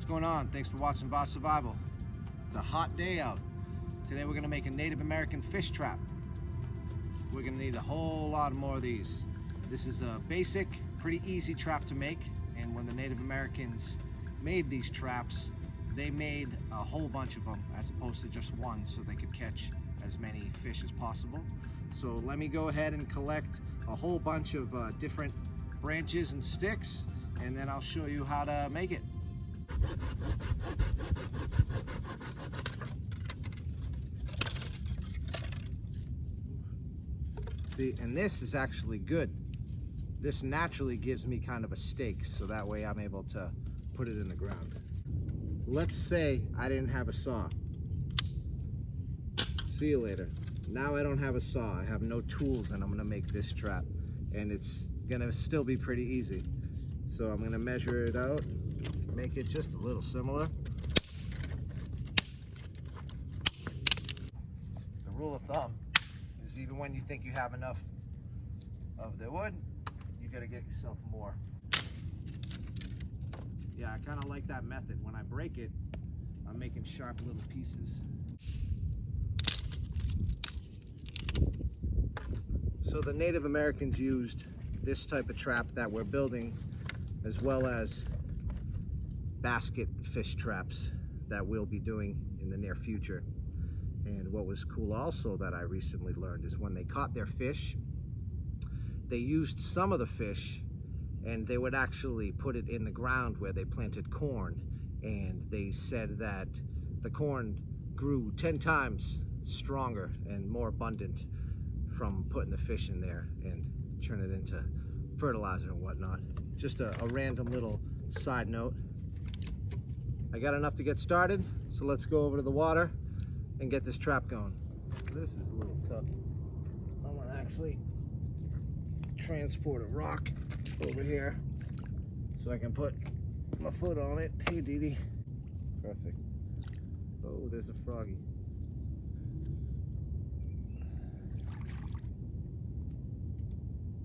going on? Thanks for watching Boss Survival. It's a hot day out. Today we're gonna make a Native American fish trap. We're gonna need a whole lot more of these. This is a basic, pretty easy trap to make, and when the Native Americans made these traps, they made a whole bunch of them as opposed to just one, so they could catch as many fish as possible. So let me go ahead and collect a whole bunch of different branches and sticks, and then I'll show you how to make it. See, and this is actually good. This naturally gives me kind of a stake, so that way I'm able to put it in the ground. Let's say I didn't have a saw. See you later. Now I don't have a saw. I have no tools, and I'm gonna make this trap, and it's gonna still be pretty easy. So I'm gonna measure it out, make it just a little similar. The rule of thumb is even when you think you have enough of the wood, you gotta get yourself more. Yeah, I kind of like that method. When I break it, I'm making sharp little pieces. So the Native Americans used this type of trap that we're building, as well as basket fish traps that we'll be doing in the near future. And what was cool also that I recently learned is when they caught their fish, they used some of the fish and they would actually put it in the ground where they planted corn, and they said that the corn grew 10 times stronger and more abundant from putting the fish in there and turn it into fertilizer and whatnot. Just a random little side note. I got enough to get started, so let's go over to the water and get this trap going. This is a little tough. I'm gonna actually transport a rock over here so I can put my foot on it. Hey, Dee Dee. Perfect. Oh, there's a froggy.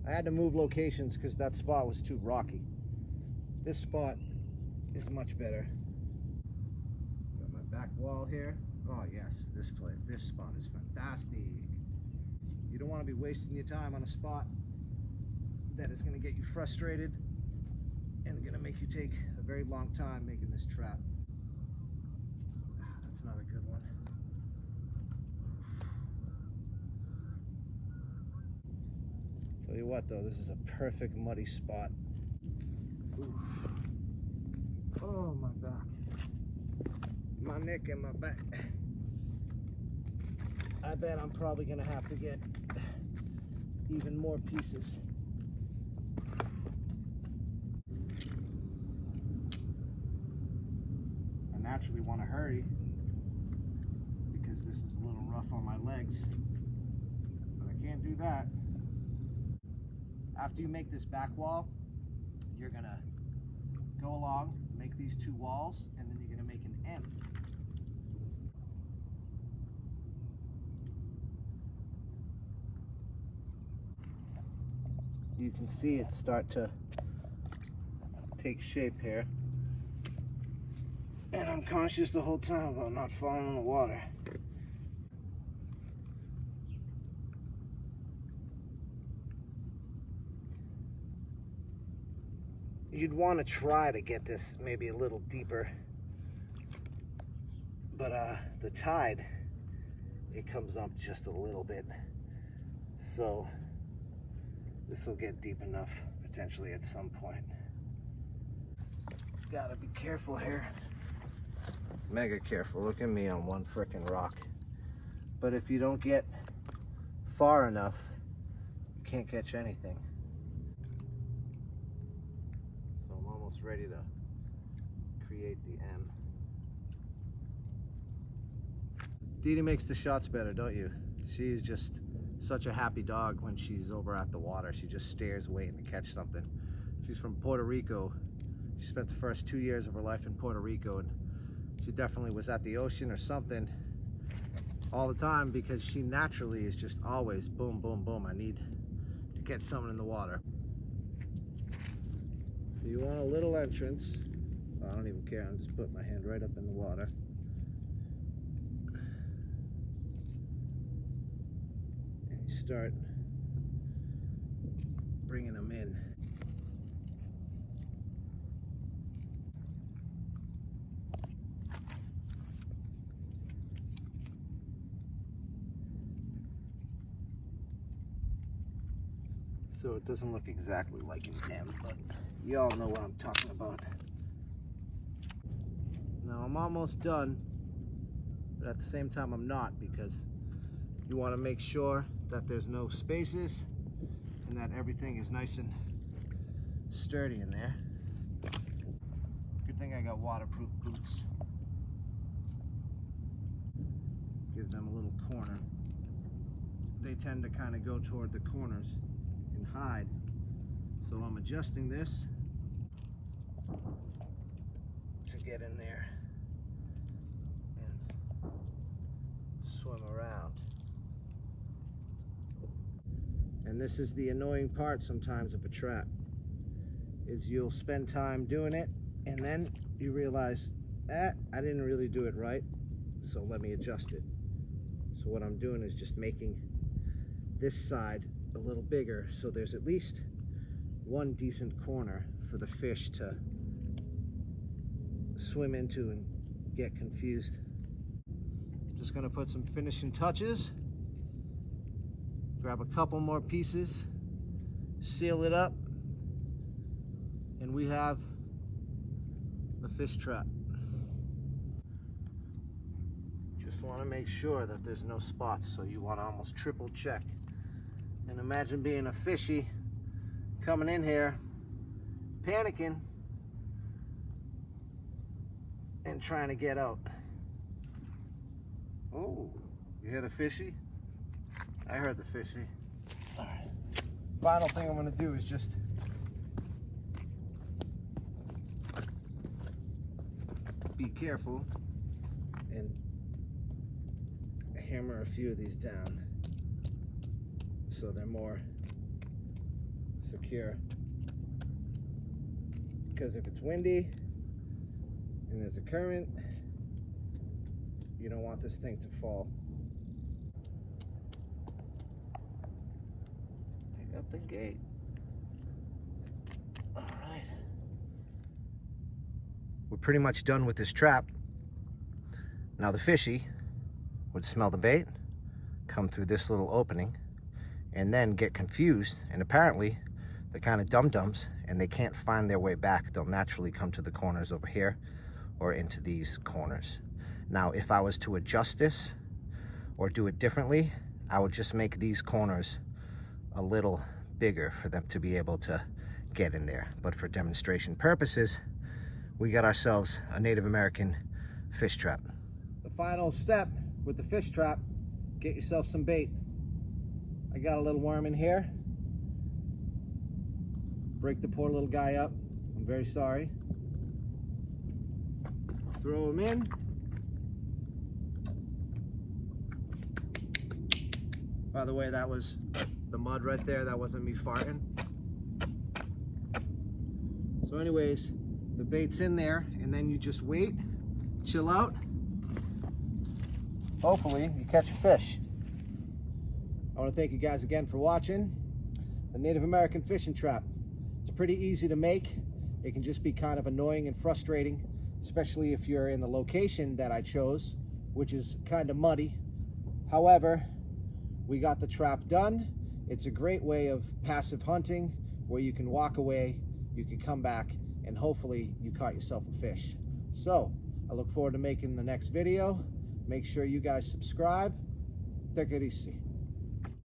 I had to move locations because that spot was too rocky. This spot is much better. Got my back wall here. Oh yes, this spot is fantastic. You don't want to be wasting your time on a spot that is going to get you frustrated and going to make you take a very long time making this trap. That's not a good one. Tell you what though, this is a perfect muddy spot. Oof. Oh, my back. My neck and my back. I bet I'm probably gonna have to get even more pieces. I naturally want to hurry because this is a little rough on my legs, but I can't do that. After you make this back wall, you're gonna go along, make these two walls, and then you're gonna make an M. You can see it start to take shape here. And I'm conscious the whole time about not falling in the water. You'd want to try to get this maybe a little deeper, but the tide, it comes up just a little bit, so this will get deep enough potentially at some point. Gotta be careful here. Mega careful. Look at me on one frickin' rock. But if you don't get far enough, you can't catch anything. So I'm almost ready to create the M. Dee Dee makes the shots better, don't you? She's just such a happy dog when she's over at the water. She just stares waiting to catch something. She's from Puerto Rico. She spent the first 2 years of her life in Puerto Rico, and she definitely was at the ocean or something all the time because she naturally is just always boom, boom, boom. I need to catch something in the water. So you want a little entrance. I don't even care. I'm just putting my hand right up in the water. And you start bringing them in. So it doesn't look exactly like in him, but you all know what I'm talking about. Now I'm almost done, but at the same time I'm not, because you want to make sure that there's no spaces and that everything is nice and sturdy in there. Good thing I got waterproof boots. Give them a little corner. They tend to kind of go toward the corners and hide. So I'm adjusting this to get in there and swim around. And this is the annoying part sometimes of a trap, is you'll spend time doing it and then you realize, I didn't really do it right, so let me adjust it. So what I'm doing is just making this side a little bigger, so there's at least one decent corner for the fish to swim into and get confused. Just gonna put some finishing touches, grab a couple more pieces, seal it up, and we have a fish trap. Just want to make sure that there's no spots, so you want to almost triple check. And imagine being a fishy coming in here, panicking, and trying to get out. Oh, you hear the fishy? I heard the fishy. All right. Final thing I'm going to do is just be careful and hammer a few of these down so they're more secure. Because if it's windy and there's a current, you don't want this thing to fall. I got the gate. All right. We're pretty much done with this trap. Now the fishy would smell the bait, come through this little opening, and then get confused, and apparently they're kind of dum-dums and they can't find their way back. They'll naturally come to the corners over here or into these corners. Now if I was to adjust this or do it differently, I would just make these corners a little bigger for them to be able to get in there. But for demonstration purposes, we got ourselves a Native American fish trap. The final step with the fish trap, get yourself some bait. I got a little worm in here. Break the poor little guy up. I'm very sorry. Throw him in. By the way, that was the mud right there. That wasn't me farting. So anyways, the bait's in there, and then you just wait, chill out. Hopefully you catch a fish. I want to thank you guys again for watching the Native American fishing trap. It's pretty easy to make. It can just be kind of annoying and frustrating, especially if you're in the location that I chose, which is kind of muddy. However, we got the trap done. It's a great way of passive hunting where you can walk away, you can come back, and hopefully you caught yourself a fish. So I look forward to making the next video. Make sure you guys subscribe. Take it easy.